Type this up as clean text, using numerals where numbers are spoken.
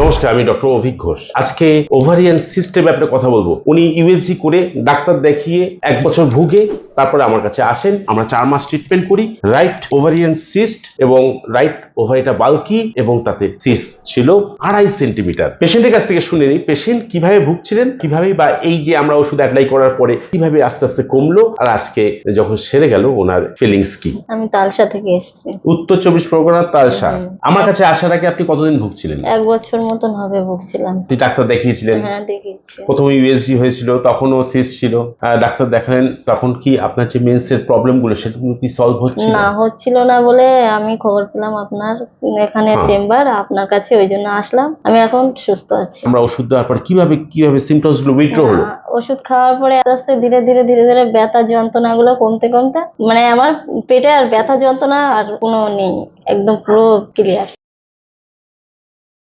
নমস্কার, আমি ডক্টর অভিক ঘোষ। আজকে ওভারিয়ান সিস্টের ব্যাপারে কথা বলবো। উনি ইউএসজি করে ডাক্তার দেখিয়ে 1 বছর ভুগে তারপরে আমার কাছে আসেন। আমরা 4 মাস ট্রিটমেন্ট করি। রাইট ওভারিয়ান সিস্ট এবং রাইট ওভারিটা বাল্কি এবং তাতে সিস্ট ছিল 2.5 সেন্টিমিটার। পেশেন্টের কাছ থেকে শুনে নিই পেশেন্ট কিভাবে ভুগছিলেন, কিভাবে বা এই যে আমরা ওষুধ অ্যাপ্লাই করার পরে কিভাবে আস্তে আস্তে কমলো, আর আজকে যখন সেরে গেল ওনার ফিলিংস কি। আমি তালসা থেকে এসেছি। উত্তর 24 পরগনার তালসা। হুম। আমার কাছে আসার আগে আপনি কতদিন ভুগছিলেন? 1 বছর মতন হবে ভুগছিলাম। আপনি ডাক্তার দেখিয়েছিলেন? হ্যাঁ, দেখিয়েছি। প্রথমে ইউএসজি হয়েছিল, তখনও সিস্ট ছিল। ডাক্তার দেখালেন, তখন কি আপনার যে মেন্সের প্রবলেম গুলো সেগুলো কি সলভ হচ্ছিল? না, হচ্ছিল না বলে আমি খবর পেলাম আপনার এখানে হ্যাঁ। চেম্বার, আপনার কাছে ওই জন্য আসলাম। আমি এখন সুস্থ আছি। আমরা ওষুধ দেওয়ার পর কিভাবে সিমটমস গুলো উইথড্র হলো? ওষুধ খাওয়ার পরে আস্তে আস্তে ধীরে ধীরে ব্যথা যন্ত্রণাগুলো কমতে কমতে মানে আমার পেটে আর ব্যথা যন্ত্রণা আর কোনো নেই, একদম পুরো ক্লিয়ার।